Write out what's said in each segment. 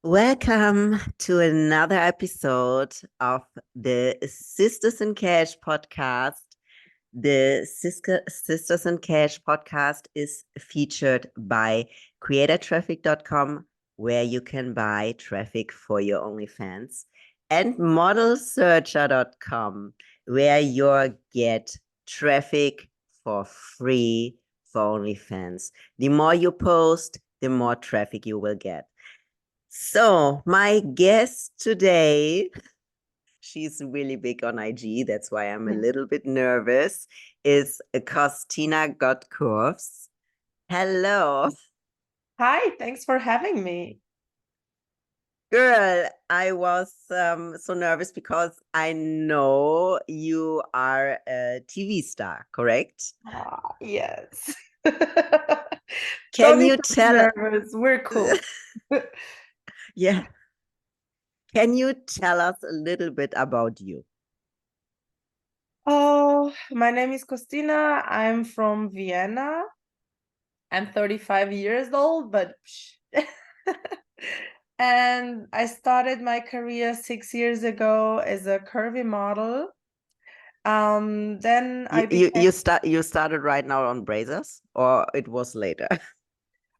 Welcome to another episode of the Sisters in Cash podcast. The Sisters in Cash podcast is featured by creatortraffic.com, where you can buy traffic for your OnlyFans, and modelsearcher.com, where you get traffic for free for OnlyFans. The more you post, the more traffic you will get. So, my guest today, she's really big on IG. That's why I'm a little bit nervous. Is Costina Got Curves. Hello. Hi, thanks for having me. Girl, I was so nervous because I know you are a TV star, correct? Yes. Don't Can need you to be tell? nervous. We're cool. Yeah. Can you tell us a little bit about you? Oh, my name is Costina. I'm from Vienna. I'm 35 years old, but and I started my career 6 years ago as a curvy model. Then I became You started right now on Brazers, or it was later?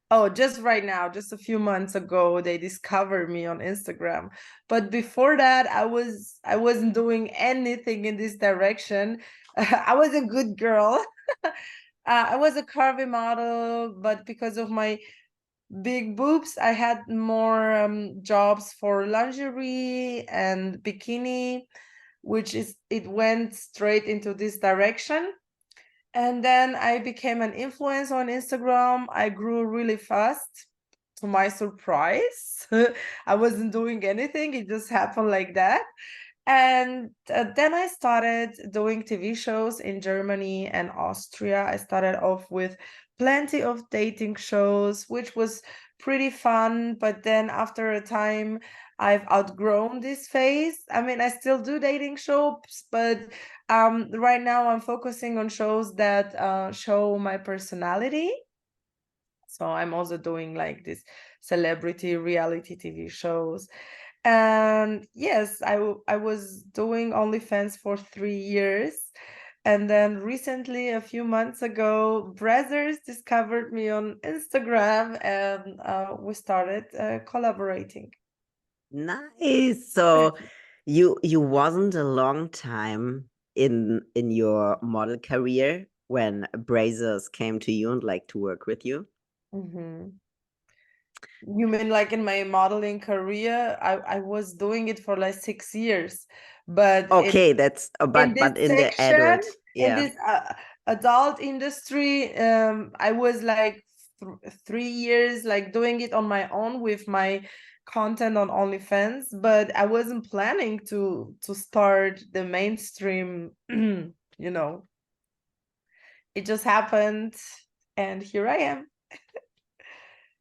Oh, just right now, just a few months ago, they discovered me on Instagram. But before that, I wasn't doing anything in this direction. I was a good girl. I was a curvy model, but because of my big boobs, I had more jobs for lingerie and bikini, which is it went straight into this direction. And then I became an influencer on Instagram. I grew really fast to my surprise. I wasn't doing anything, it just happened like that. And then I started doing TV shows in Germany and Austria. I started off with plenty of dating shows, which was pretty fun. But then after a time, I've outgrown this phase. I mean, I still do dating shows, but right now I'm focusing on shows that show my personality. So I'm also doing like this celebrity reality TV shows. And yes, I was doing OnlyFans for 3 years. And then recently, a few months ago, brothers discovered me on Instagram and we started collaborating. Nice. So you wasn't a long time in your model career when Brazers came to you and like to work with you. Mhm. You mean like in my modeling career? I was doing it for like 6 years, but Okay, that's in but this in the section, adult, in yeah. this adult industry, I was like 3 years like doing it on my own with my content on OnlyFans, but I wasn't planning to start the mainstream. You know, it just happened, and here I am.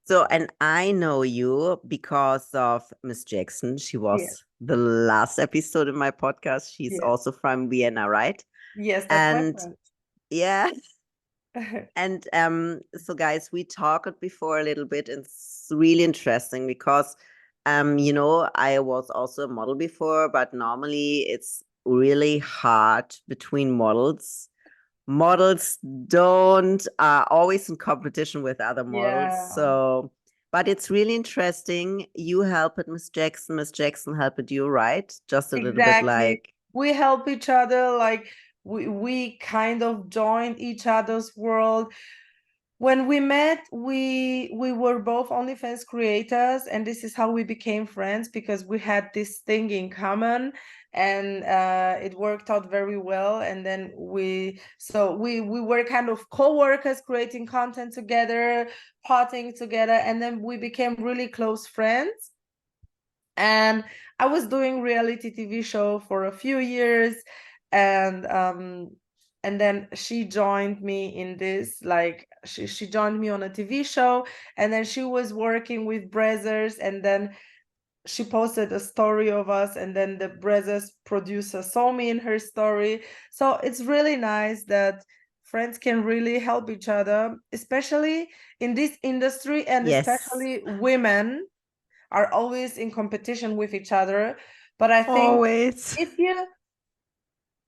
So and I know you because of Miss Jackson. She Yeah, was the last episode in my podcast. She's yeah, also from Vienna, right? yes, that's my And yeah, friend. and so guys, we talked before a little bit, and it's really interesting because I was also a model before, but normally it's really hard between models. Models don't are always in competition with other models. Yeah. So but it's really interesting. You helped Miss Jackson, Miss Jackson helped you, right? Just a little bit Exactly. like We help each other, like we kind of joined each other's world. When we met, we were both OnlyFans creators, and this is how we became friends because we had this thing in common, and it worked out very well. And then we were kind of co-workers creating content together, potting together, and then we became really close friends. And I was doing reality TV show for a few years, and then she joined me in this, like she joined me on a TV show, and then she was working with brothers, and then she posted a story of us, and then the brothers producer saw me in her story. So it's really nice that friends can really help each other, especially in this industry, and yes. especially women are always in competition with each other. But I think Always.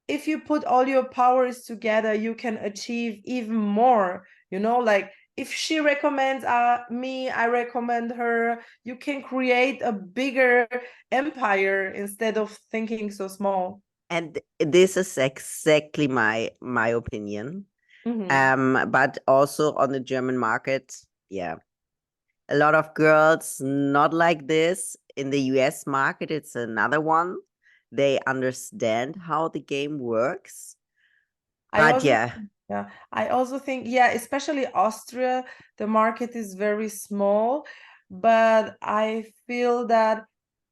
if you put all your powers together, you can achieve even more, you know, like if she recommends me, I recommend her, you can create a bigger empire instead of thinking so small. And this is exactly my opinion. But also on the German market, yeah, a lot of girls not like this. In the US market, it's another one. They understand how the game works. I But also, yeah, yeah, I also think, yeah, especially Austria, the market is very small, but I feel that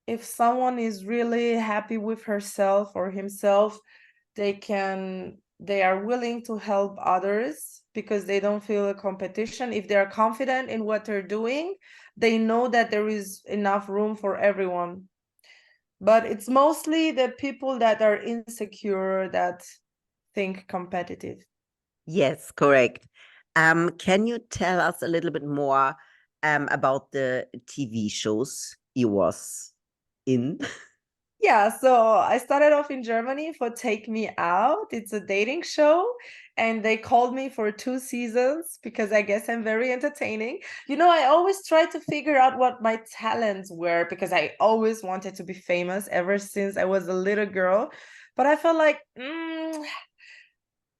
if someone is really happy with herself or himself, they are willing to help others because they don't feel a competition. If they are confident in what they're doing, they know that there is enough room for everyone. But it's mostly the people that are insecure that think competitive. yes, correct. Can you tell us a little bit more about the TV shows you was in? Yeah, so I started off in Germany for Take Me Out. It's a dating show, and they called me for 2 seasons because I guess I'm very entertaining. You know, I always try to figure out what my talents were because I always wanted to be famous ever since I was a little girl. But I felt like,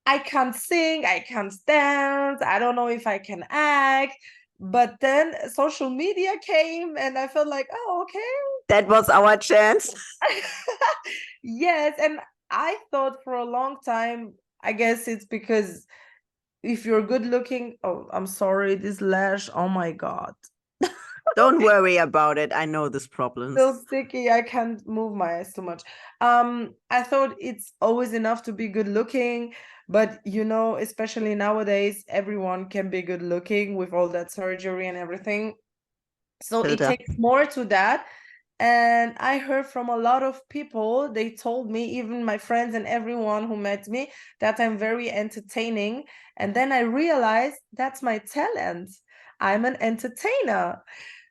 I can't sing, I can't dance, I don't know if I can act. But then social media came, and I felt like, oh, okay. That was our chance. Yes, and I thought for a long time, I guess it's because if you're good looking, oh, I'm sorry, this lash, oh my God. Don't worry about it. I know this So problems. sticky, I can't move my eyes too much. I thought it's always enough to be good looking, but you know, especially nowadays, everyone can be good looking with all that surgery and everything. So it Filter. takes more to that. And I heard from a lot of people, they told me, even my friends and everyone who met me, that I'm very entertaining. And then I realized that's my talent. I'm an entertainer.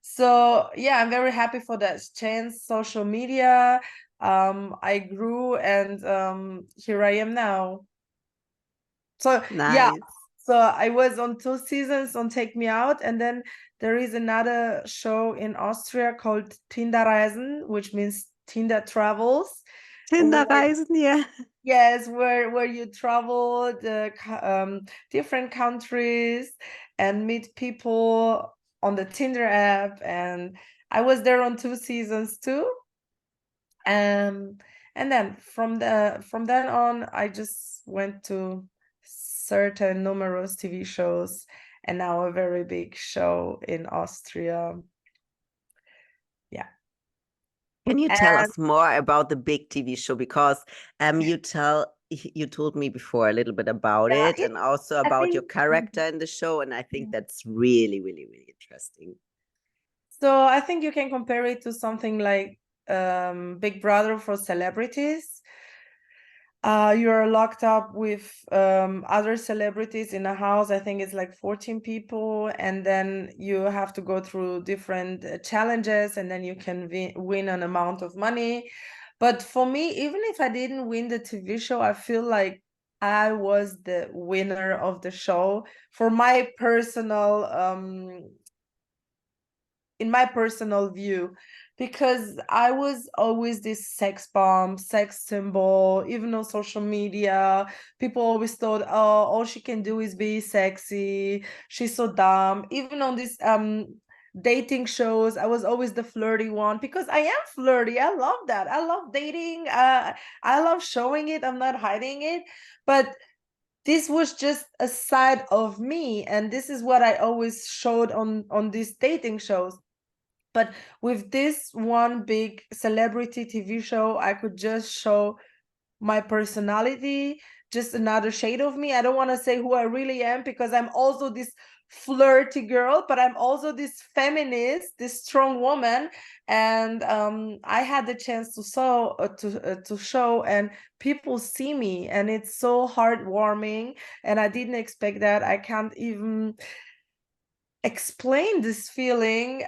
So yeah, I'm very happy for that chance. Social media. I grew, and here I am now. So yeah, Nice. so I was on 2 seasons on Take Me Out, and then there is another show in Austria called Tinderreisen, which means Tinder travels. Where, Tinderreisen, yeah. yes, where you travel the different countries and meet people on the Tinder app, and I was there on 2 seasons too. Um, and then from then on, I just went to certain numerous TV shows, and now a very big show in Austria. Yeah. Can you tell And us more about the big TV show? Because you told me before a little bit about yeah, it and also I about your think character in the show, and I think that's really, really, really interesting. so. I think you can compare it to something like Big Brother for celebrities. You're locked up with other celebrities in a house. I think it's like 14 people, and then you have to go through different challenges, and then you can win an amount of money. But for me, even if I didn't win the TV show, I feel like I was the winner of the show for my personal in my personal view, because I was always this sex bomb, sex symbol. Even on social media, people always thought, oh, all she can do is be sexy, she's so dumb. Even on these dating shows, I was always the flirty one because I am flirty. I love that. I love dating. I love showing it. I'm not hiding it. But this was just a side of me, and this is what I always showed on these dating shows. But with this one big celebrity TV show, I could just show my personality, just another shade of me. I don't want to say who I really am because I'm also this flirty girl, but I'm also this feminist, this strong woman. And I had the chance to show, and people see me, and it's so heartwarming. And I didn't expect that. I can't even explain this feeling.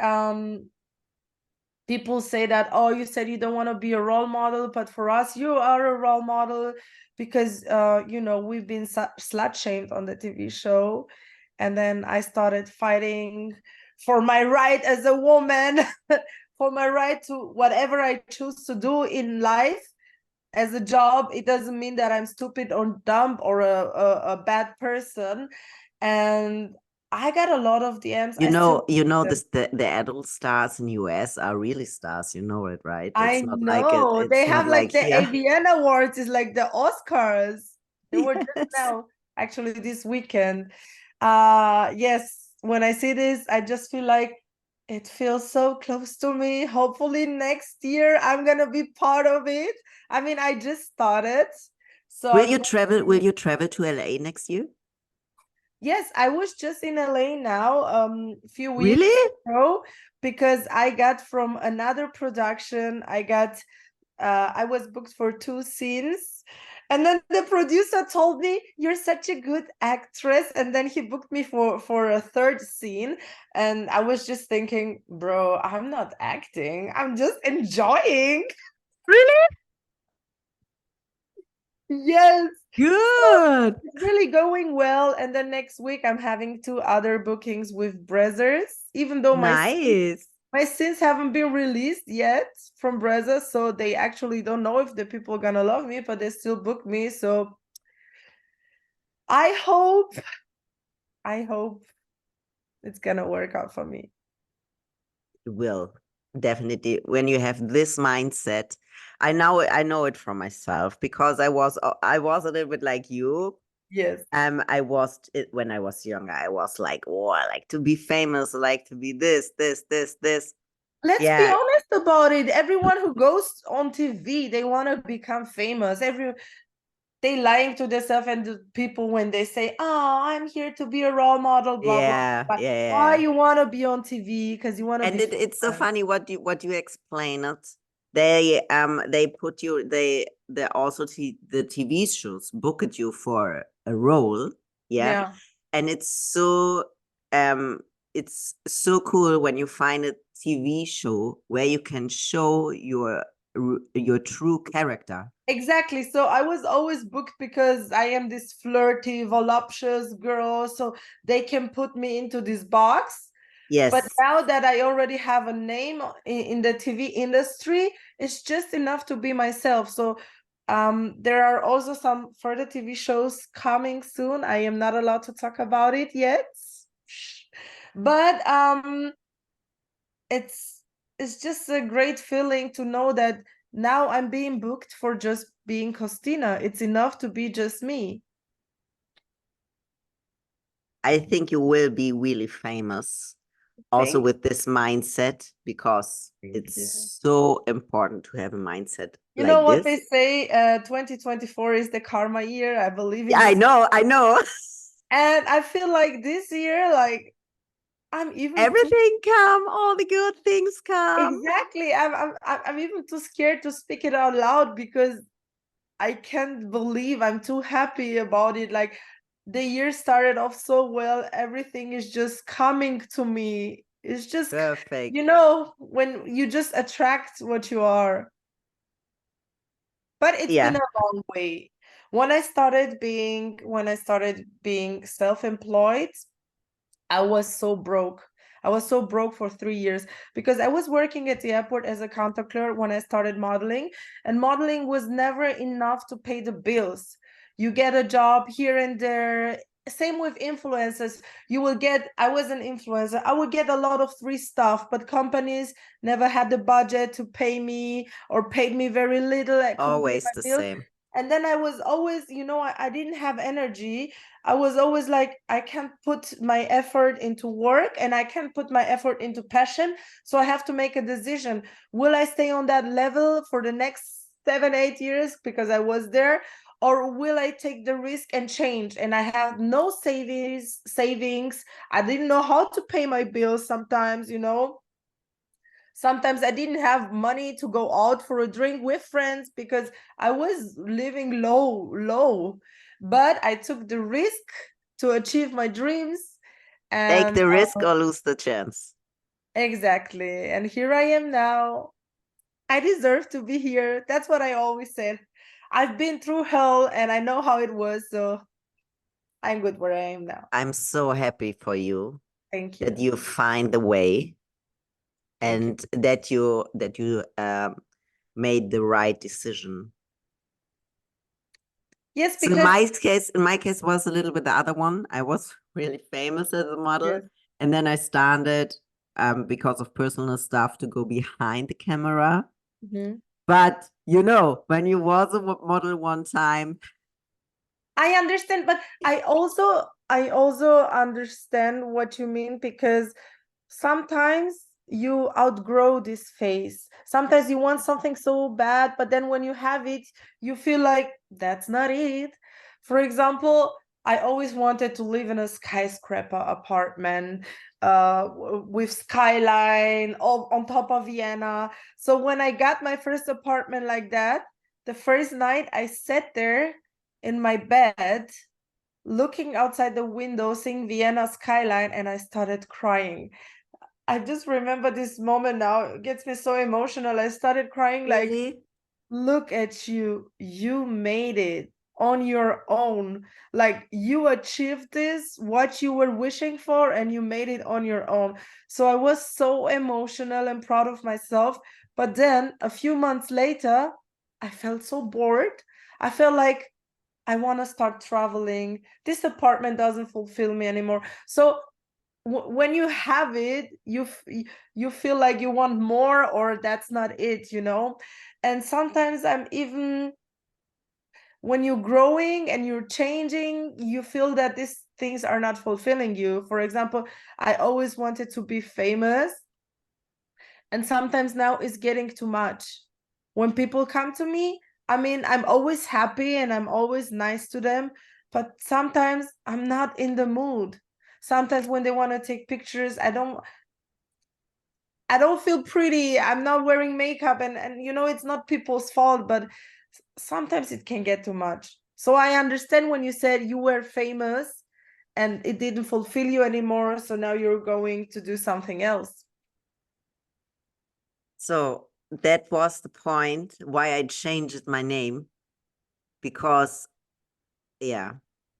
people say that, oh, you said you don't want to be a role model, but for us you are a role model, because you know, we've been slut shamed on the TV show. And then I started fighting for my right as a woman, for my right to whatever I choose to do in life as a job. It doesn't mean that I'm stupid or dumb or a bad person. And I got a lot of DMs. I still This the adult stars in US are really stars, you know it, right? I know they It's not have like like the here. AVN Awards, is like the Oscars. They were just Yes. now, actually this weekend. Yes, when I see this, I just feel like it feels so close to me. Hopefully next year I'm gonna be part of it. I mean, I just started, so Will I'm you travel? going Will to. you travel to LA next year? Yes, I was just in LA now, a few weeks Really? ago, because I got from another production. I was booked for 2 scenes, and then the producer told me, "You're such a good actress," and then he booked me for a third scene. And I was just thinking, bro, I'm not acting, I'm just enjoying. Really? Yes. So Good. it's really going well. And then next week I'm having 2 other bookings with brothers, even though Nice. my scenes haven't been released yet from Breza, so they actually don't know if the people are gonna love me, but they still book me. So I hope, I hope it's gonna work out for me. It will definitely when you have this mindset. I know it from myself because I was a little bit like you. Yes. When I was younger, I was like, oh, I like to be famous, I like to be this. Let's be Yeah, honest about it. Everyone who goes on TV, they want to become famous. They lying to themselves and the people when they say, "Oh, I'm here to be a role model," blah blah yeah, blah. Why yeah. you want to be on TV? Because you want to And be it's so famous. funny what you explain it. They put you they also the TV shows booked you for a role, yeah. Yeah. And um it's so cool when you find a TV show where you can show your true character. Exactly. So I was always booked because I am this flirty, voluptuous girl. So they can put me into this box. But Yes. now that I already have a name in the TV industry, it's just enough to be myself. So there are also some further TV shows coming soon. I am not allowed to talk about it yet. But it's it's just a great feeling to know that now I'm being booked for just being Costina. It's enough to be just me. I think you will be really famous also Thank with this mindset because you. it's so important to have a mindset You know like what they this. say, 2024 is the karma year. I believe in Yeah, this. I know. And I feel like this year, like I'm even too. Everything come, all the good things come. Exactly. I'm even too scared to speak it out loud because I can't believe I'm too happy about it. Like the year started off so well. Everything is just coming to me. It's just, Perfect. you know, when you just attract what you are. But it's been Yeah. a long way. When I started being self-employed, I was so broke. I was so broke for 3 years because I was working at the airport as a counter clerk when I started modeling, and modeling was never enough to pay the bills. You get a job here and there. Same with influencers. I was an influencer. I would get a lot of free stuff, but companies never had the budget to pay me or paid me very little. I couldn't pay Always my the bills. same. And then I was always, I didn't have energy. I was always like, I can't put my effort into work and I can't put my effort into passion. So I have to make a decision. Will I stay on that level for the next 7, 8 years because I was there? Or will I take the risk and change? And I have no savings. I didn't know how to pay my bills sometimes. Sometimes I didn't have money to go out for a drink with friends because I was living low. But I took the risk to achieve my dreams. Take And the risk or lose the chance. Exactly. And here I am now. I deserve to be here. That's what I always said. I've been through hell and I know how it was, so I'm good where I am now. I'm so happy for you Thank that you. you find the way Thank you. and that you made the right decision. Yes, So because in my case was a little bit the other one. I was really famous as a model, yes. and then I started because of personal stuff to go behind the camera. Mhm. But you know, when you was a model one time, I understand, but I also understand what you mean, because sometimes you outgrow this phase. Sometimes you want something so bad, but then when you have it, you feel like that's not it. For example, I always wanted to live in a skyscraper apartment with skyline all on top of Vienna. So when I got my first apartment like that, the first night I sat there in my bed looking outside the window, seeing Vienna skyline, and I started crying. I just remember this moment now. It gets me so emotional. I started crying like, really, look at you. You made it on your own. Like you achieved this, what you were wishing for, and you made it on your own. So I was so emotional and proud of myself. But then a few months later, I felt so bored. I felt like I want to start traveling. This apartment doesn't fulfill me anymore. So when you have it, you feel like you want more, or that's not it, you know. And sometimes I'm even, when you're growing and you're changing, you feel that these things are not fulfilling you. For example, I always wanted to be famous, and sometimes now it's getting too much. When people come to me, I mean, I'm always happy and I'm always nice to them, but sometimes I'm not in the mood. Sometimes when they want to take pictures, I don't feel pretty. I'm not wearing makeup, and you know, it's not people's fault, but sometimes it can get too much. So I understand when you said you were famous and it didn't fulfill you anymore, so now you're going to do something else. so that was the point why I changed my name, because yeah,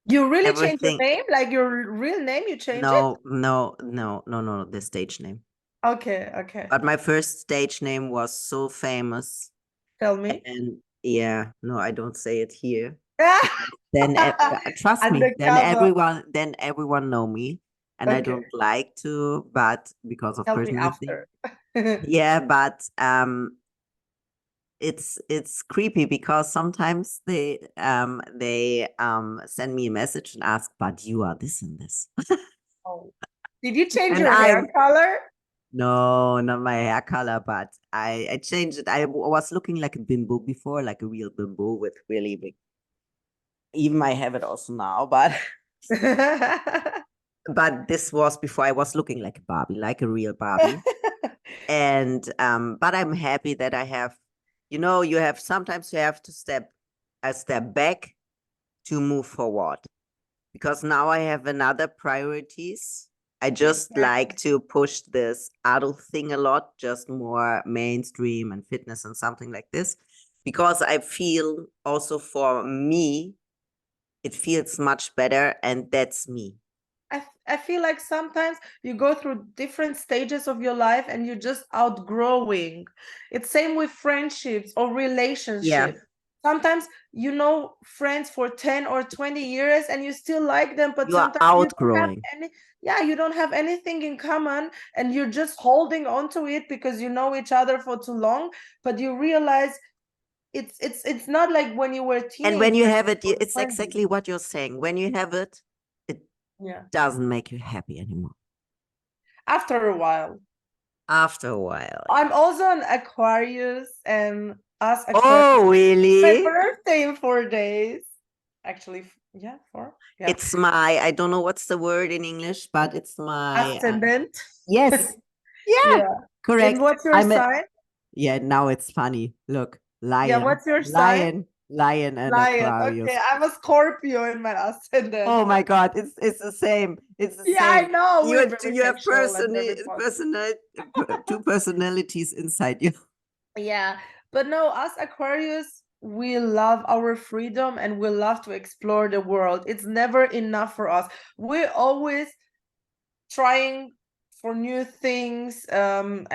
You really changed your everything. name? Like your real name, you change it? No, the stage name. Okay, okay. But my first stage name was so famous, Tell me. and yeah, no, I don't say it here. Then trust me, Undercover. then everyone know me, and I Okay, don't like to, but because of tell me personal thing, after. yeah, but it's creepy because sometimes they send me a message and ask, but you are this and this. Oh. Did you change And your hair I'm color? no, not my hair color, but I changed it. I was looking like a bimbo before, like a real bimbo with really big. Even I have it also now, but but this was before I was looking like a Barbie, like a real Barbie. And but I'm happy that I have, you know, you have sometimes you have to step a step back to move forward, because now I have another priorities. I just like Exactly. to push this adult thing a lot, just more mainstream and fitness and something like this, because I feel also for me, it feels much better, and that's me. I feel like sometimes you go through different stages of your life and you're just outgrowing. It's same with friendships or Yeah, relationships. Sometimes you know friends for 10 or 20 years and you still like them, but you are sometimes you don't have outgrowing. any, yeah, you don't have anything in common, and you're just holding on to it because you know each other for too long, but you realize it's not like when you were And when you teenagers have it, or it's 20. exactly what you're saying. When you have it, it Yeah. doesn't make you happy anymore. After a while. After a while, I'm yeah. also an Aquarius, and us Aquarius, Oh, my really? birthday in 4 days. Actually, yeah, four. Yeah. It's my, I don't know what's the word in English, but it's my, Ascendant. yes, yeah, Yeah. And correct. what's your I'm a, sign? yeah, now it's funny. Look, Yeah, lion, what's your sign? lion. Lion and Lion. Okay, Aquarius. I'm a Scorpio in my ascendant. Oh my God, it's the same. It's the Yeah, I same. know. You We're are- very you have sexual and very personal two personalities inside you. yeah, but no, us Aquarius, we love our freedom and we love to explore the world. It's never enough for us. We're always trying for new things, and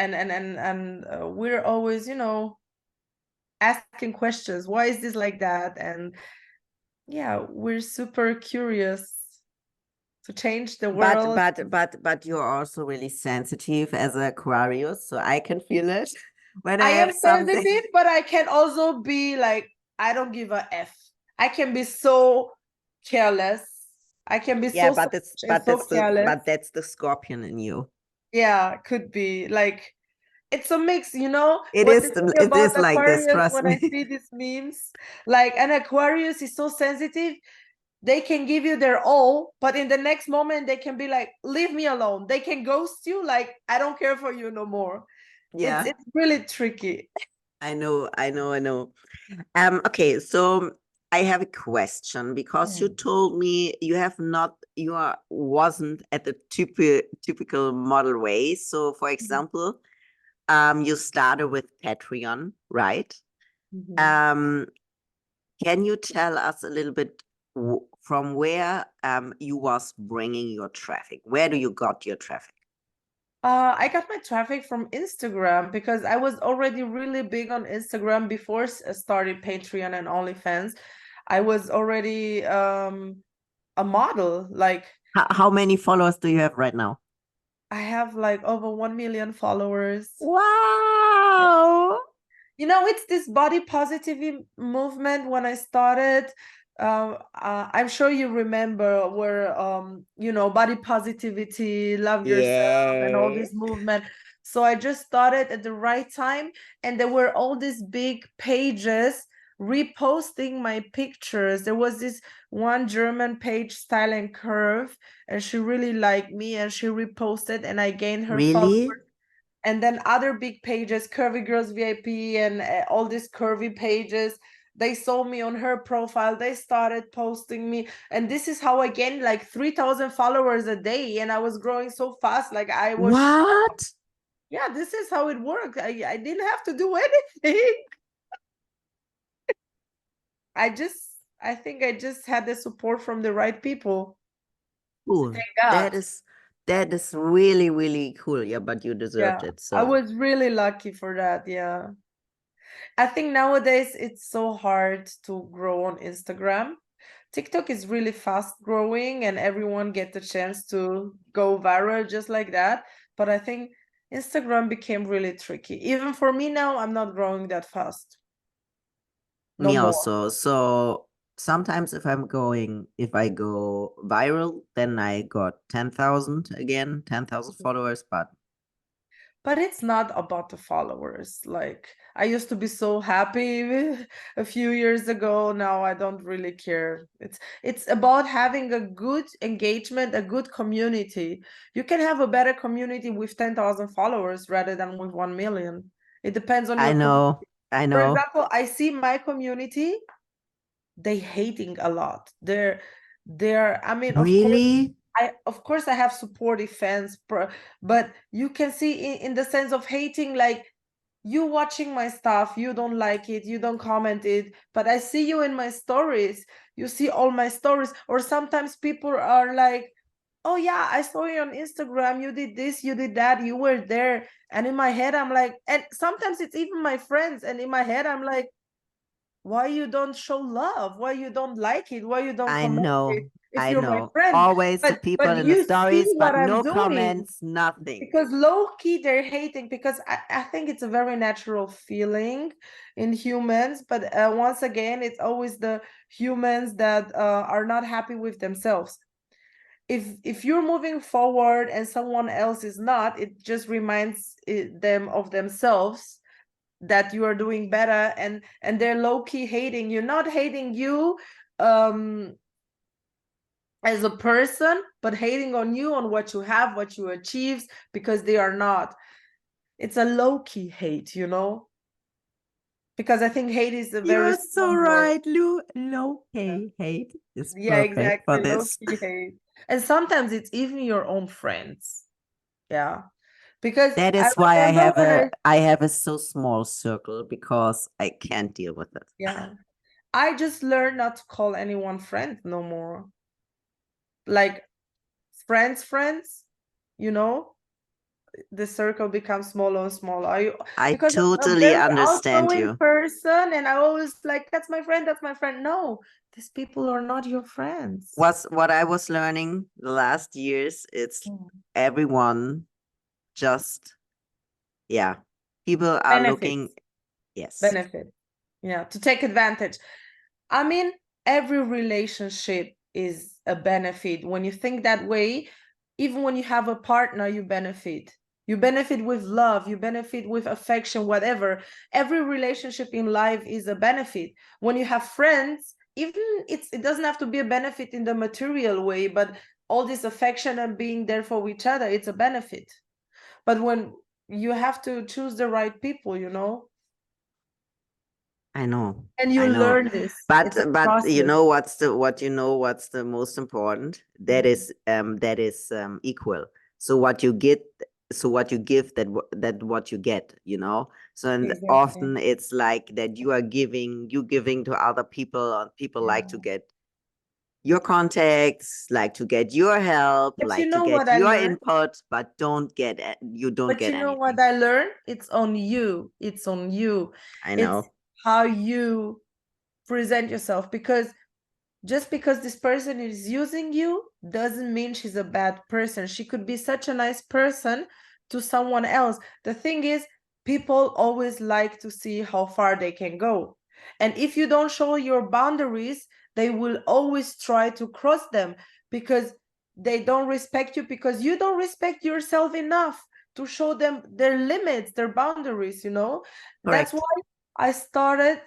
we're always, asking questions. Why is this like that? And yeah, we're super curious to change the But world. but you're also really sensitive as an Aquarius, so I can feel it when I I am have something. sensitive, but I can also be like, I don't give a F. I can be so careless. I can be Yeah, so selfish and so careless. but that's the Scorpion in you. Yeah, could be like it's a mix, you know It what is they say it is about like this, Aquarius trust when I me. see these memes. Like an Aquarius is so sensitive, they can give you their all, but in the next moment they can be like, leave me alone. They can ghost you, like, I don't care for you no more. Yeah, It's really tricky. I know, I know, I know. Okay, so I have a question because you Mm. told me you have not, you are wasn't at the typical model way. So, for example, you started with Patreon, right? Mhm. Um, can you tell us a little bit from where you was bringing your traffic? Where do you got your traffic? I got my traffic from Instagram because I was already really big on Instagram before started Patreon and OnlyFans. I was already a model. Like How many followers do you have right now? I have like over 1 million followers. Wow. It's this body positivity movement. When I started, I'm sure you remember where body positivity, love yourself, and all Yeah. this movement. So I just started at the right time, and there were all these big pages reposting my pictures. There was this one German page, Style and Curve, and she really liked me, and she reposted, and I gained her followers. Really? And then other big pages, Curvy Girls VIP, and all these curvy pages, they saw me on her profile, they started posting me, and this is how I gained like 3,000 followers a day, and I was growing so fast, like I was What? yeah, this is how it worked. I didn't have to do anything. i just I think I just had the support from the right people. Cool. Thank God. That is really, really cool. Yeah, but you deserved Yeah, it. I So was really lucky for that. Yeah, I think nowadays it's so hard to grow on Instagram. TikTok is really fast growing and everyone gets a chance to go viral just like that. But I think Instagram became really tricky. Even for me now, I'm not growing that fast. No me more. also. So sometimes if I go viral, then I got 10,000 again, 10,000 followers, but But it's not about the followers. Like I used to be so happy a few years ago. Now I don't really care. It's about having a good engagement, a good community. You can have a better community with 10,000 followers rather than with 1 million. It depends on I your community. know, I For know. example, I see my community, they hating a lot. I mean, Really? of course I have supportive fans, but you can see in the sense of hating, like you watching my stuff, you don't like it, you don't comment it, but I see you in my stories, you see all my stories. Or sometimes people are like, oh yeah, I saw you on Instagram, you did this, you did that, you were there. And in my head I'm like, and sometimes it's even my friends, and in my head I'm like, why you don't show love, why you don't like it, why you don't comment it if I you're my know. friend? Always the people But in the you see stories, what but I'm no doing, comments, nothing. because low key they're hating, because I think it's a very natural feeling in humans. But once again, it's always the humans that are not happy with themselves. If you're moving forward and someone else is not, it just reminds them of themselves, that you are doing better, and they're low-key hating you, not hating you um as a person, but hating on you, on what you have, what you achieve, because they are not. It's a low-key hate. because I think hate is a You very are so strong word. right. Low hate is Yeah, perfect for exactly. Low this. key hate. And sometimes it's even your own friends. Yeah. Because That I is why remember when I have a so small circle, because I can't deal with it. yeah, I just learned not to call anyone friend no more. Like friends, you know, the circle becomes smaller and smaller. I Because I'm a totally very understand outgoing you. person and I always like, that's my friend, that's my friend. No, these people are not your friends. What I was learning the last years, it's everyone just, yeah, people are looking, Benefits. yes, Benefit. Yeah, to take advantage. I mean, every relationship is a benefit. When you think that way, even when you have a partner, you benefit. You benefit with love, you benefit with affection, whatever. Every relationship in life is a benefit. When you have friends, even it doesn't have to be a benefit in the material way, but all this affection and being there for each other, it's a benefit. But when you have to choose the right people, you know, I know, and you I know. learn this. It's a But you process. know what's the most important? That is equal. So what you get, so what you give, that what you get, you know. So, and Exactly. often it's like that you giving to other people, and people like to Yeah. get your contacts, like to get your help, But you like to know get what I your learned? input, but you don't But get you know what anything. I learned? It's on you. It's on you. I It's know. how you present yourself. Because just because this person is using you doesn't mean she's a bad person. She could be such a nice person to someone else. The thing is, people always like to see how far they can go. And if you don't show your boundaries, they will always try to cross them because they don't respect you, because you don't respect yourself enough to show them their limits, their boundaries, you know? That's why Correct. I started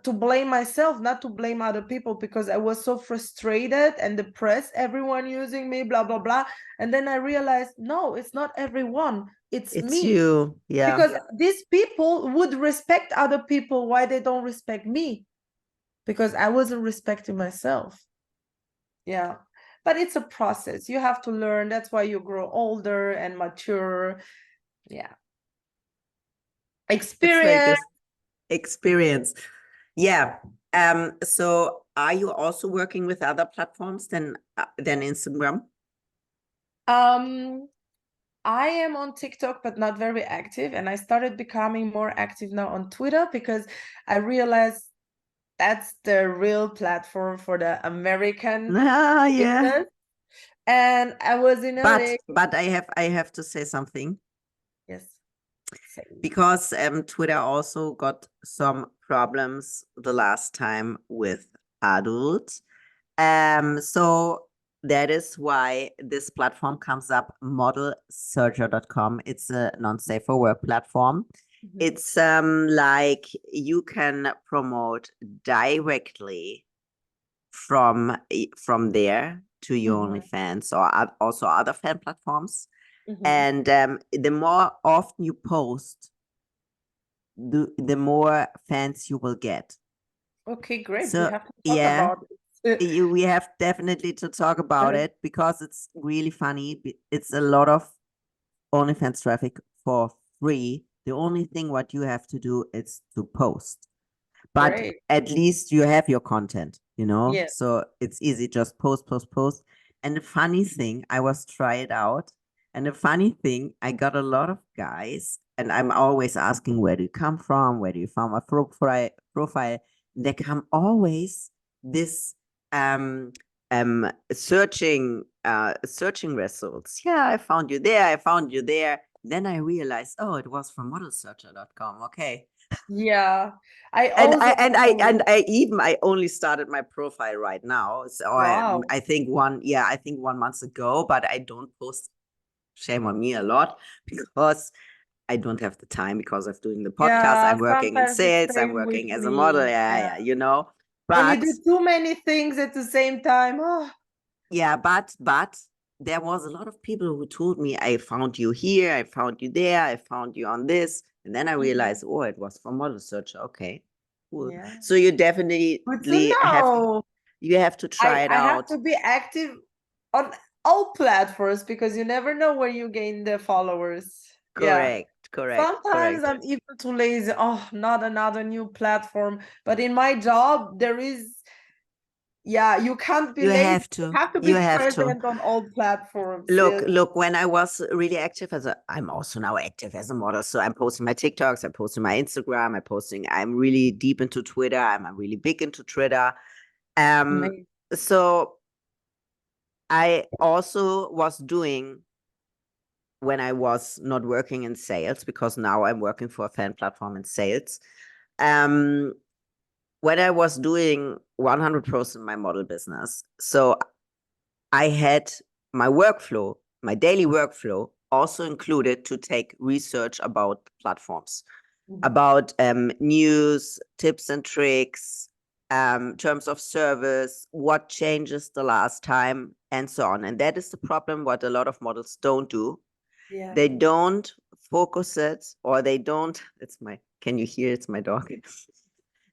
to blame myself, not to blame other people, because I was so frustrated and depressed, everyone using me, blah, blah, blah. And then I realized, no, it's not everyone, it's It's me. you. Yeah. Because these people would respect other people. Why they don't respect me? Because I wasn't respecting myself. Yeah. But it's a process. You have to learn. That's why you grow older and mature. Yeah. It's very Experience. good experience. Yeah. So are you also working with other platforms than Instagram? Um, I am on TikTok, but not very active. And I started becoming more active now on Twitter because I realized that's the real platform for the American Ah, yeah. business. And I was in LA. But I have to say something, Yes. Same. because Twitter also got some problems the last time with adults. So that is why this platform comes up, modelsearcher.com. It's a non-safe for work platform. Mhm. It's like you can promote directly from there to your Mhm. OnlyFans, or also other fan platforms. Mhm. And the more often you post, the more fans you will get. Okay, great. We So have to talk yeah, about it. we have definitely to talk about it, because it's really funny. It's a lot of OnlyFans traffic for free. The only thing what you have to do is to post. But Great. at least you have your content, you know? Yeah. So it's easy, just post, post, post. And the funny thing, I was try it out. And the funny thing, I got a lot of guys, and I'm always asking, where do you come from? Where do you find my profile? They come always this searching results. Yeah, I found you there, I found you there. Then I realized, oh, it was from modelsearcher.com. Okay. Yeah. I And also I only started my profile right now. So wow. I think I think 1 month ago, but I don't post, shame on me, a lot, because I don't have the time, because of doing the podcast. Yeah, I'm working in sometimes the sales, I'm same with working as a model. me. Yeah, Yeah. yeah, you know. When you But do too many things at the same time, oh, yeah, but there was a lot of people who told me, I found you here, I found you there, I found you on this. And then I realized, oh, it was for model search. Okay, cool. Yeah. So you Good definitely to know. have to try it I have out. to be active on all platforms because you never know where you gain the followers. Yeah. Sometimes I'm even too lazy. Oh, not another new platform. But in my job, there is, yeah, you can't be You lazy. have to. You have to be You have to. present on all platforms. Look, Yes. look, when I was really active I'm also now active as a model. So I'm posting my TikToks, I'm posting my Instagram, I'm really deep into Twitter. I'm really big into Twitter. Amazing. So I also was doing when I was not working in sales, because now I'm working for a fan platform in sales. When I was doing 100% my model business. So I had my workflow, my daily workflow also included to take research about platforms, about news, tips and tricks, terms of service, what changes the last time, and so on. And that is the problem, what a lot of models don't do. Yeah. They don't focus it, or they don't, can you hear? It's my dog.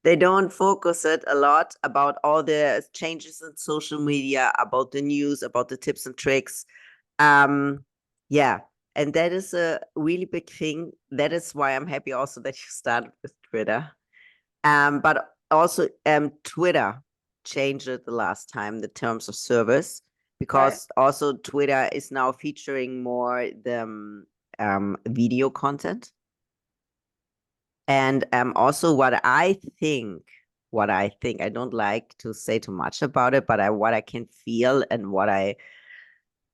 They don't focus it a lot about all the changes in social media, about the news, about the tips and tricks. Yeah. And that is a really big thing. That is why I'm happy also that you started with Twitter. But also Twitter changed it the last time, the terms of service, because also Twitter is now featuring more the video content. And also what I think, I don't like to say too much about it, but what I can feel and what I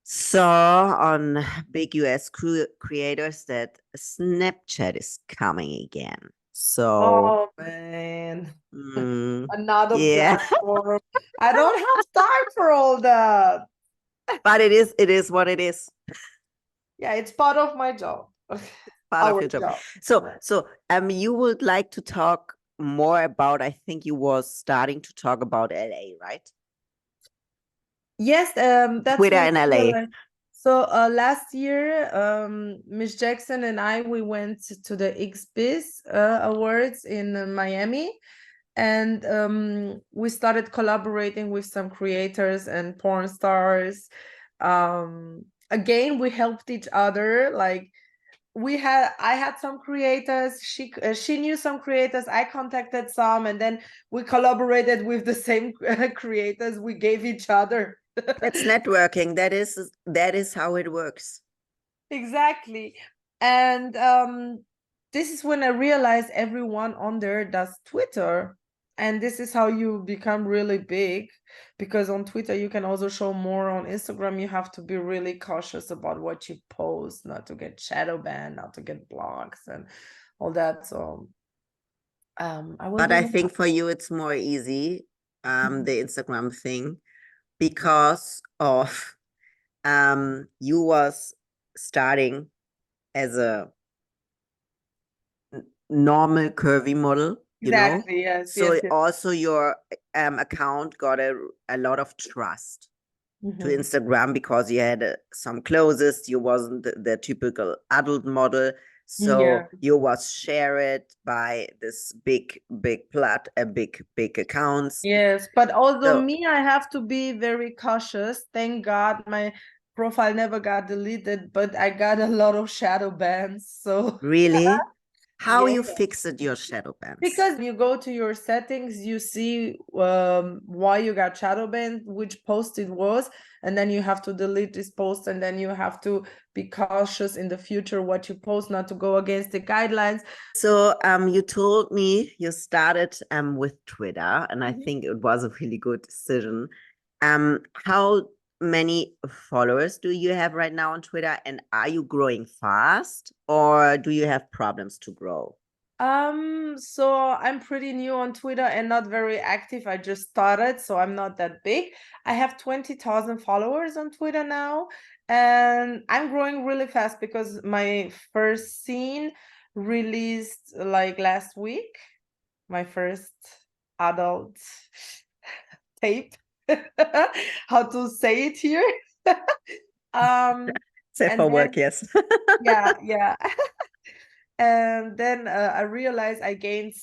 saw on big US creators, that Snapchat is coming again. So, Oh man, another yeah, platform. I don't have time for all that. but it is what it is. Yeah, it's part of my job. Part of Our your job. job. So you would like to talk more about, I think you was starting to talk about LA, right? Yes, that's Twitter what in I LA. realized. So last year, Miss Jackson and I, we went to the XBiz Awards in Miami, and we started collaborating with some creators and porn stars. Again, we helped each other. Like I had some creators, she knew some creators, I contacted some, and then we collaborated with the same creators we gave each other. It's networking. That is how it works. Exactly. And this is when I realized everyone on there does Twitter. And this is how you become really big, because on Twitter you can also show more. On Instagram you have to be really cautious about what you post, not to get shadow banned, not to get blocks and all that. So But I think for you it's more easy, the Instagram thing, because of you was starting as a normal curvy model, exactly, yes, so yes. also your account got a lot of trust to Instagram, because you had some clothes, you wasn't the typical adult model, so you was shared by this big accounts. Yes, but also So me, I have to be very cautious. Thank God my profile never got deleted, but I got a lot of shadow bans. So really, how yeah, you fixed your shadow bans? because you go to your settings, you see why you got shadow banned, which post it was, and then you have to delete this post, and then you have to be cautious in the future what you post, not to go against the guidelines. So you told me you started with Twitter, and I think it was a really good decision. How many followers do you have right now on Twitter, and are you growing fast, or do you have problems to grow? So I'm pretty new on Twitter and not very active. I just started, so I'm not that big. I have 20,000 followers on Twitter now, and I'm growing really fast because my first scene released like last week, my first adult tape. How to say it here? Say And for then work, yes. yeah, yeah. And then I realized I gained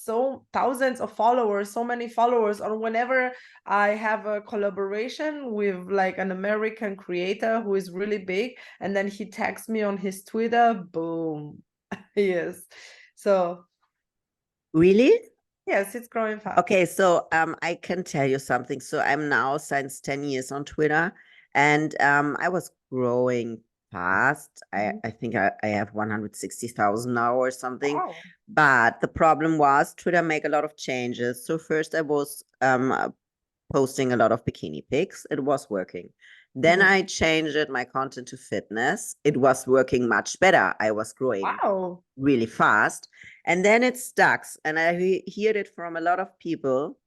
thousands of followers, so many followers. Or whenever I have a collaboration with like an American creator who is really big, and then he tags me on his Twitter, boom. Yes. So Really? yes, it's growing fast. Okay, so I can tell you something. So I'm now since 10 years on Twitter, and I was growing fast. I think I have 160,000 now or something. Wow. But the problem was Twitter make a lot of changes. So first I was posting a lot of bikini pics. It was working. Then Mhm. I changed my content to fitness. It was working much better. I was growing Wow. really fast. And then it stuck. And I heard it from a lot of people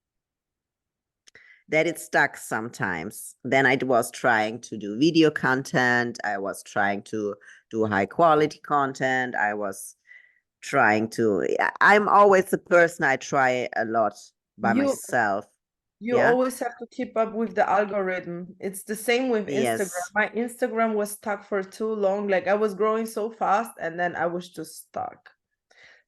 that it stuck sometimes. Then I was trying to do video content. I was trying to do high quality content. I was trying to, I'm always the person I try a lot by You myself. you Yeah. always have to keep up with the algorithm. It's the same with Instagram. Yes. My Instagram was stuck for too long. Like I was growing so fast and then I was just stuck.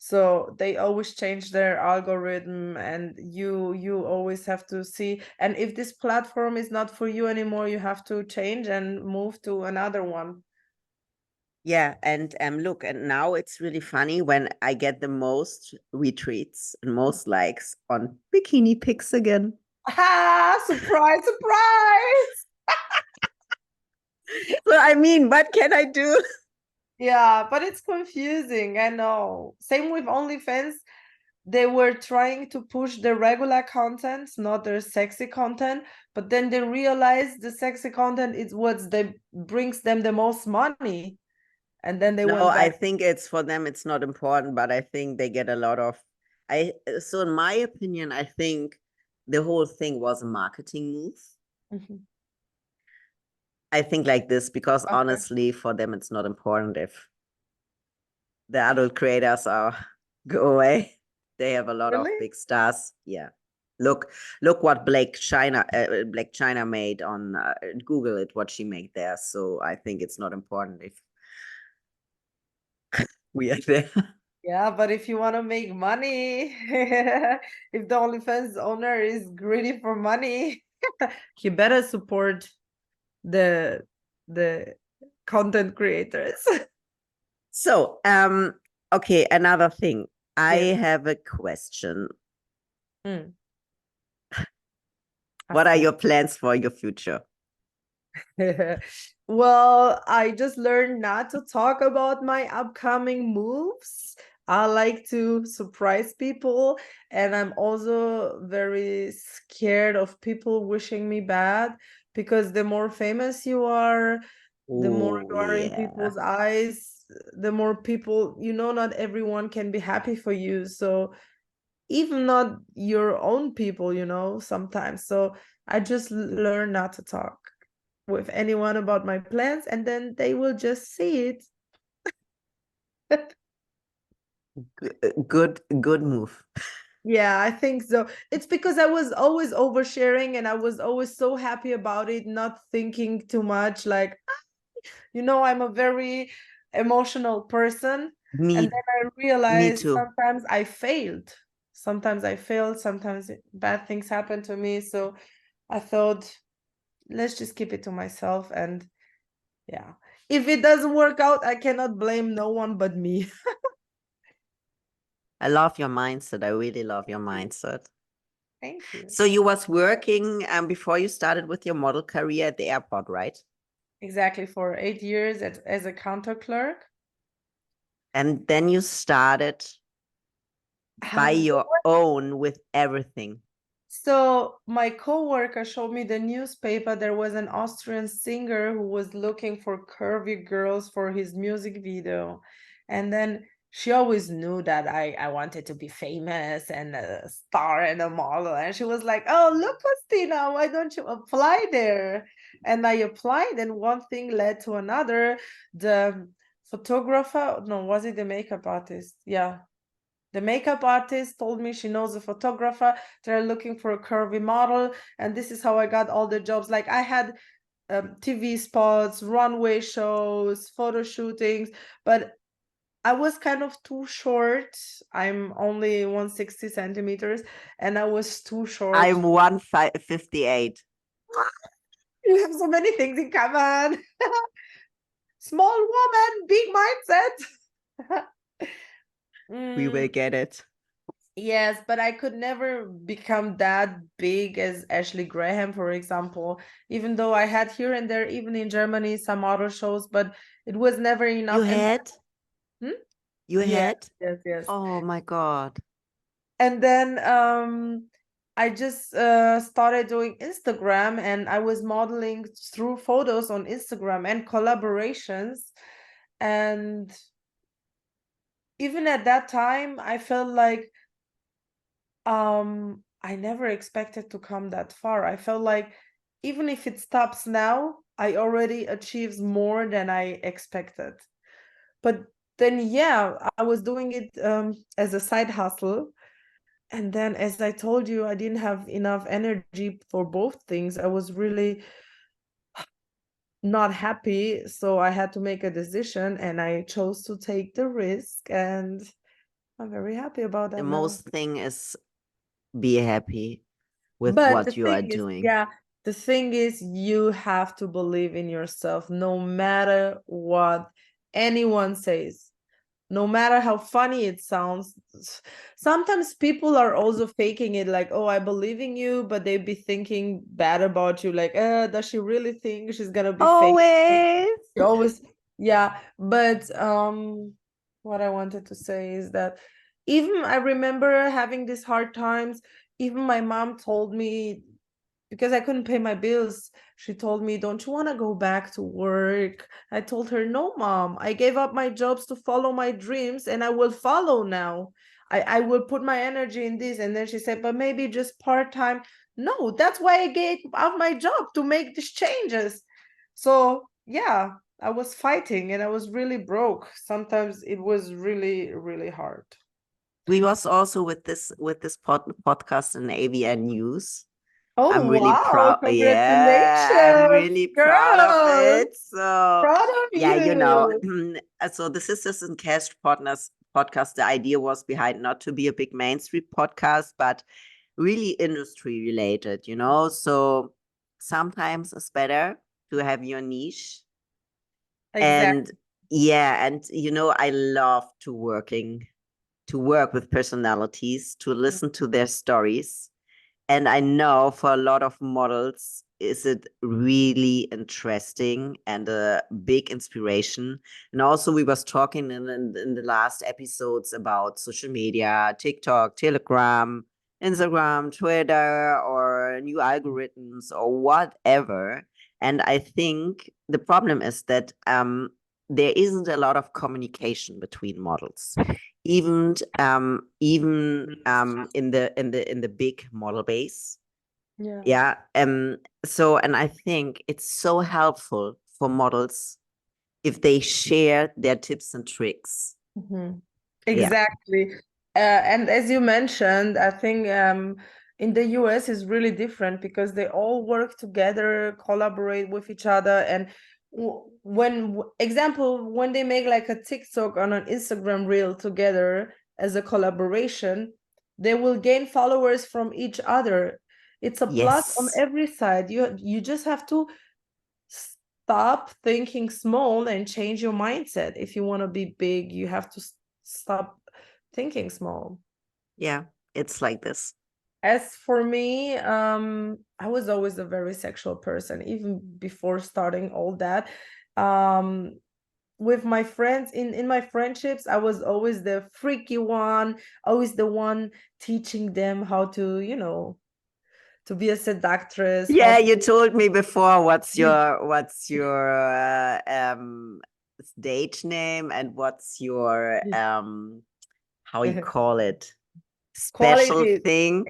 So they always change their algorithm, and you always have to see. And if this platform is not for you anymore, you have to change and move to another one. Yeah, and look, and now it's really funny when I get the most retweets and most likes on bikini pics again. Ah, surprise, surprise. So I mean, what can I do? Yeah, but it's confusing. I know. Same with OnlyFans. They were trying to push the regular content, not their sexy content, but then they realized the sexy content is what they brings them the most money. And then they No, went I back. think it's for them, it's not important, but I think they get a lot of so in my opinion, I think the whole thing was a marketing move. Mhm. I think like this because Okay. honestly, for them, it's not important if the adult creators are go away. They have a lot of Really? big stars. Yeah. Look, what Black China made on Google it, what she made there. So I think it's not important if we are there. Yeah, but if you want to make money, if the OnlyFans owner is greedy for money, he better support the the content creators. So, okay, another thing. I Yes. have a question. Mm. What are Ask me. your plans for your future? Well, I just learned not to talk about my upcoming moves. I like to surprise people, and I'm also very scared of people wishing me bad, because the more famous you are, the more Oh, you are in yeah. people's eyes, the more people, not everyone can be happy for you. So even not your own people, sometimes. So I just learn not to talk with anyone about my plans, and then they will just see it. Good move. Yeah, I think so. It's because I was always oversharing and I was always so happy about it, not thinking too much. Like, I'm a very emotional person. And Me, then I me realized too. sometimes I failed. Sometimes bad things happen to me. So I thought, let's just keep it to myself. And yeah, if it doesn't work out, I cannot blame no one but me. I love your mindset. I really love your mindset. Thank you. So you was working before you started with your model career at the airport, right? Exactly, for 8 years as a counter clerk. And then you started by So your own with everything. So my coworker showed me the newspaper. There was an Austrian singer who was looking for curvy girls for his music video. And then she always knew that I wanted to be famous and a star and a model. And she was like, "Oh, look, Costina, why don't you apply there?" And I applied, and one thing led to another. The photographer, no, was it the makeup artist? Yeah, the makeup artist told me she knows a photographer. They're looking for a curvy model. And this is how I got all the jobs. Like I had TV spots, runway shows, photo shootings, but I was kind of too short. I'm only 160 centimeters, and I was too short. I'm 158. You have so many things in common. Small woman, big mindset. We will get it. Yes, but I could never become that big as Ashley Graham, for example, even though I had here and there, even in Germany, some model shows, but it was never enough. You had? You Yes, had? yes. Oh my God. And then I just started doing Instagram, and I was modeling through photos on Instagram and collaborations. And even at that time, I felt like I never expected to come that far. I felt like even if it stops now, I already achieved more than I expected. But then, yeah, I was doing it as a side hustle. And then, as I told you, I didn't have enough energy for both things. I was really not happy. So I had to make a decision, and I chose to take the risk. And I'm very happy about The that now. most thing is be happy with But the what you are thing is, doing. yeah, the thing is, you have to believe in yourself no matter what anyone says, no matter how funny it sounds. Sometimes people are also faking it, like, oh, I believe in you, but they be thinking bad about you, like, does she really think she's gonna be fake? Always. You always, yeah. But what I wanted to say is that even I remember having these hard times. Even my mom told me, because I couldn't pay my bills, she told me, don't you want to go back to work? I told her, no, mom, I gave up my jobs to follow my dreams, and I will follow now. I will put my energy in this. And then she said, but maybe just part-time. No, that's why I gave up my job, to make these changes. So yeah, I was fighting, and I was really broke. Sometimes it was really, really hard. We was also with this podcast in AVN News. Oh, I'm really wow. proud. Yeah, I'm Congratulations, really proud of girl. it. So Proud of yeah, you know, you. so the Sisters in Cast Partners podcast, the idea was behind not to be a big mainstream podcast, but really industry related, you know. So sometimes it's better to have your niche. Exactly. And yeah, and you know, I love to work with personalities, to listen to their stories. And I know for a lot of models, is it really interesting and a big inspiration. And also we was talking in the last episodes about social media, TikTok, Telegram, Instagram, Twitter, or new algorithms or whatever. And I think the problem is that there isn't a lot of communication between models, even in the big model base. Yeah. Yeah. So, and I think it's so helpful for models if they share their tips and tricks. Mhm. Yeah. Exactly. And as you mentioned, I think in the US is really different, because they all work together, collaborate with each other. And example, when they make like a TikTok on an Instagram reel together as a collaboration, they will gain followers from each other. It's a plus on Yes. every side. You just have to stop thinking small and change your mindset. If you want to be big, you have to stop thinking small. Yeah. It's like this. As for me, I was always a very sexual person, even before starting all that. With my friends, in my friendships, I was always the freaky one, always the one teaching them how to, to be a seductress, how Yeah, to you told me before what's your stage name and what's your how you call it, special quality. thing.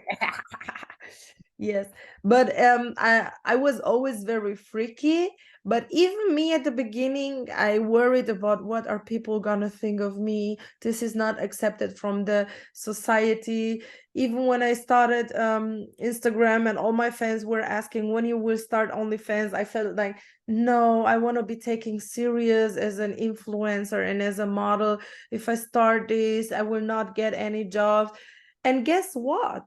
Yes, but I was always very freaky. But even me at the beginning, I worried about what are people gonna think of me. This is not accepted from the society. Even when I started Instagram and all my fans were asking when you will start OnlyFans, I felt like no, I want to be taken serious as an influencer and as a model. If I start this, I will not get any jobs. And guess what?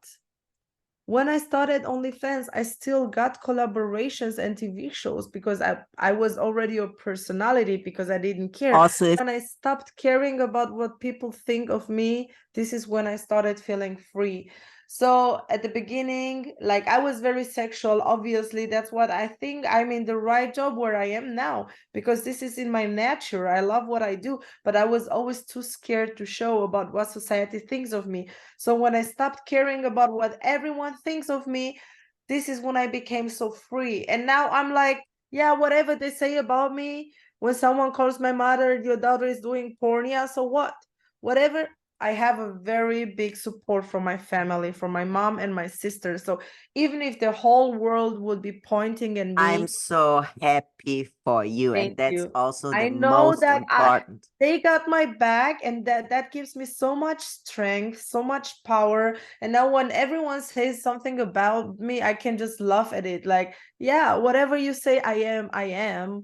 When I started OnlyFans, I still got collaborations and TV shows because I was already a personality because I didn't care. Also, if When I stopped caring about what people think of me, this is when I started feeling free. So at the beginning, like I was very sexual, obviously. That's what I think I'm in the right job where I am now because this is in my nature. I love what I do, but I was always too scared to show about what society thinks of me. So when I stopped caring about what everyone thinks of me, this is when I became so free. And now I'm like, yeah, whatever they say about me, when someone calls my mother, your daughter is doing porn, so what? Whatever. I have a very big support from my family, from my mom and my sister. So even if the whole world would be pointing at I'm me, so happy for you, and thank that's you. also the I know most that important. they got my back, and that gives me so much strength, so much power. And now when everyone says something about me, I can just laugh at it. Like, yeah, whatever you say, I am, I am.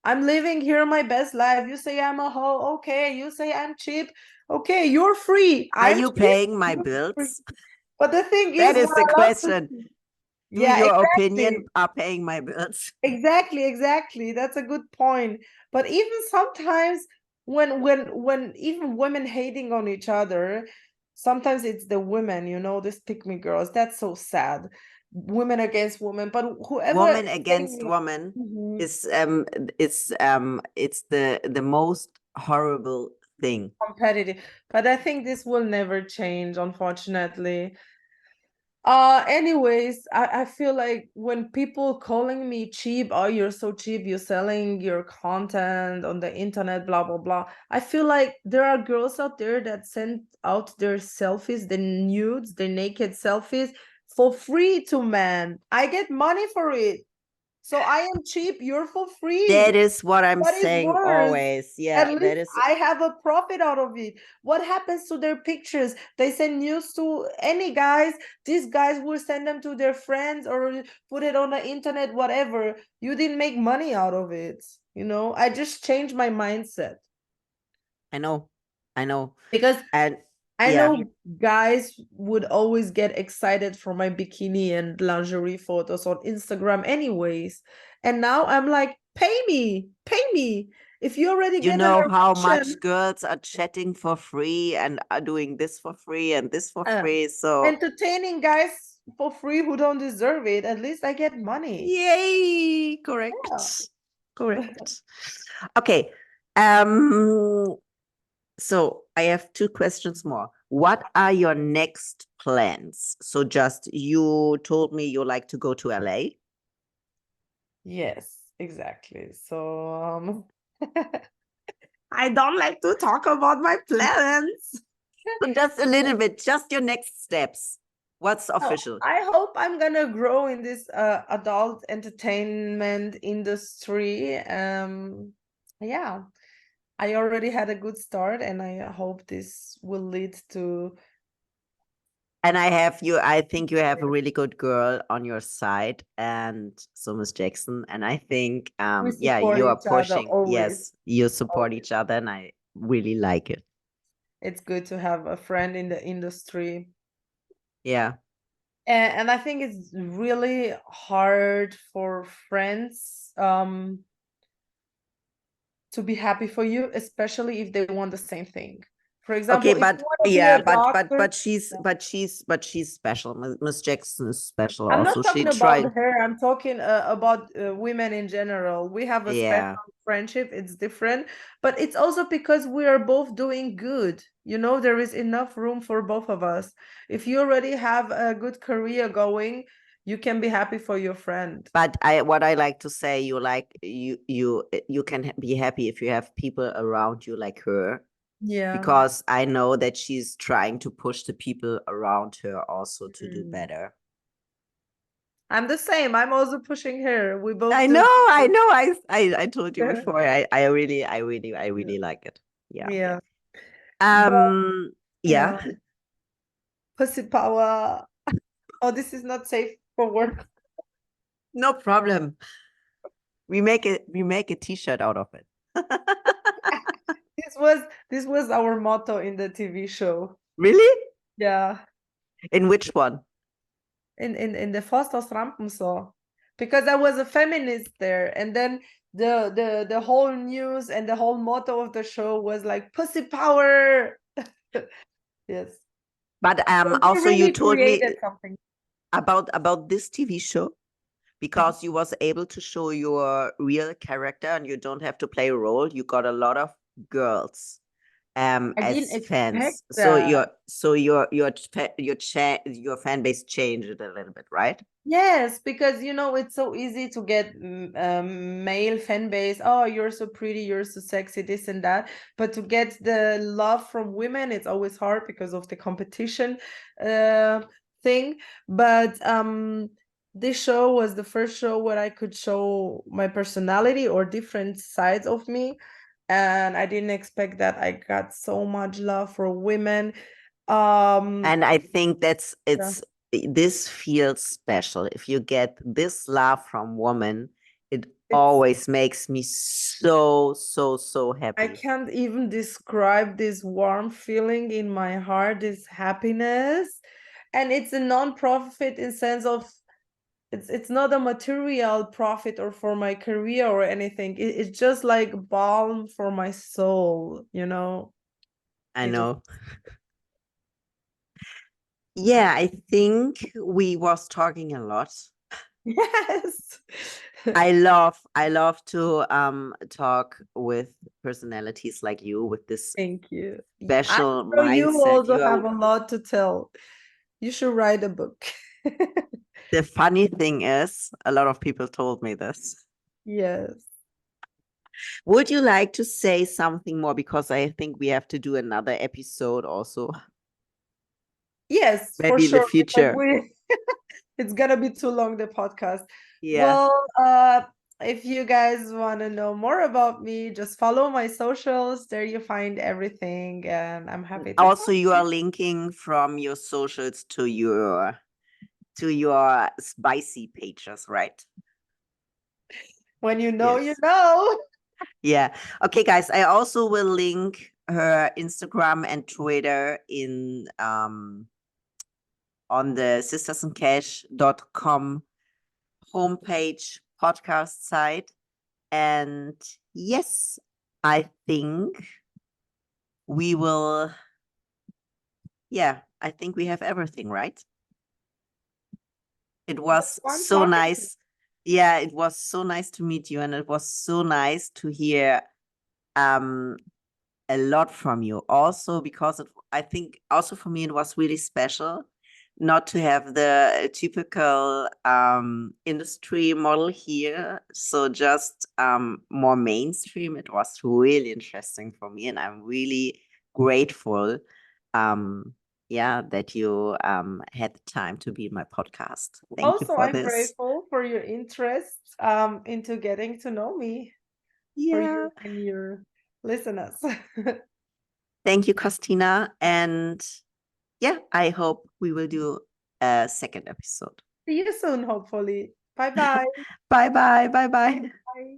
I'm living here my best life. You say I'm a hoe, okay. You say I'm cheap, okay. You're free. Are I'm you cheap. paying my You're free. bills? But the thing is, That what is the I love to question. see. Do Yeah, your opinion exactly. are paying my bills? Exactly. That's a good point. But even sometimes when even women hating on each other, sometimes it's the women, these pick me girls. That's so sad. Women against women. But whoever Woman is against saying woman mhm, it's the most horrible thing. competitive, but I think this will never change, unfortunately. Anyways, I feel like when people calling me cheap, oh, you're so cheap, you're selling your content on the internet, blah blah blah. I feel like there are girls out there that send out their selfies, the nudes, the naked selfies for free to men. I get money for it. So I am cheap, you're for That free. is what I'm What is saying worse? always. At Yeah, that least is. I have a profit out of it. What happens to their pictures? They send news to any guys. These guys will send them to their friends or put it on the internet, whatever. You didn't make money out of it. I just changed my mindset I know. I know. because And I yeah, know guys would always get excited for my bikini and lingerie photos on Instagram, anyways. And now I'm like, pay me, pay me. If you already you get an know how erection, much girls are chatting for free and are doing this for free and this for uh, free. So entertaining guys for free who don't deserve it, at least I get money. yay, Yeah. correct. Correct. Okay. Um So I have two questions more. What are your next plans? So just you told me you like to go to LA. Yes, exactly. So I don't like to talk about my plans. So just a little bit, just your next steps. What's So official? I hope I'm gonna grow in this adult entertainment industry. Yeah, I already had a good start, and I hope this will lead to And I think you have a really good girl on your side, and so Miss Jackson. And I think we yeah, support you are each other pushing. always. Yes, you support Always. each other, and I really like it. It's good to have a friend in the industry. Yeah. And I think it's really hard for friends to be happy for you, especially if they want the same thing. For Okay, example, if you but want to be yeah, a doctor, she's special. Miss Jackson is special I'm also. not She talking about tried. her, I'm talking about women in general. We have a special Yeah, friendship, it's different, but it's also because we are both doing good. There is enough room for both of us. If you already have a good career going, you can be happy for your friend. but what I like to say, you can be happy if you have people around you like her, Yeah. because I know that she's trying to push the people around her also to do Mm. better. I'm the same. I'm also pushing hair. We both I do. know, I told you before. I really like it. Yeah. Yeah. But Yeah. pussy power. Oh, this is not safe for work. No problem. We make a t-shirt out of it. This was our motto in the TV show. Really? Yeah. In which one? In the Foster's Rampensaw. Because I was a feminist there. And then the whole news and the whole motto of the show was like pussy power. Yes. But So we also you really told me created something. about this TV show because you was able to show your real character and you don't have to play a role. You got a lot of girls I didn't as expect fans. So that. your fan base changed a little bit, right? Yes, because it's so easy to get male fan base. Oh, you're so pretty, you're so sexy, this and that. But to get the love from women, it's always hard because of the competition thing. But this show was the first show where I could show my personality or different sides of me. And I didn't expect that I got so much love for women. And I think Yeah. this feels special. If you get this love from women, it It's always makes me so, so, so I happy. can't even describe this warm feeling in my heart, this happiness. And it's a non-profit in sense of it's not a material profit or for my career or anything. It's just like balm for my soul, I It just know. Yeah, I think we was talking a lot. yes. I love to talk with personalities like you with this Thank you. I special know you mindset. also You have are a lot to tell. You should write a book. the funny thing is, a lot of people told me this. Yes. Would you like to say something more? Because I think we have to do another episode also, Yes, for maybe in the sure. Because future. it's gonna be too long, the podcast. Yeah. Well, if you guys want to know more about me, just follow my socials. There you find everything, and I'm happy to Also, talk you to are you. linking from your socials to your spicy pages, right? When you know, you Yes. know. Yeah. Okay, guys. I also will link her Instagram and Twitter in on the sistersandcash.com homepage podcast site. And yes, I think we will, yeah, I think we have everything, right? It was Fun so talking. nice. Yeah, it was so nice to meet you, and it was so nice to hear um a lot from you. Also, because I think also for me it was really special not to have the typical industry model here. So just more mainstream. It was really interesting for me, and I'm really grateful. Yeah, that you had the time to be in my podcast. Thank you Also, for I'm this. grateful for your interest into getting to know me, for Yeah. you and your listeners. Thank you, Costina. And yeah, I hope we will do a second episode. See you soon, hopefully. Bye-bye. Bye bye. Bye bye. Bye.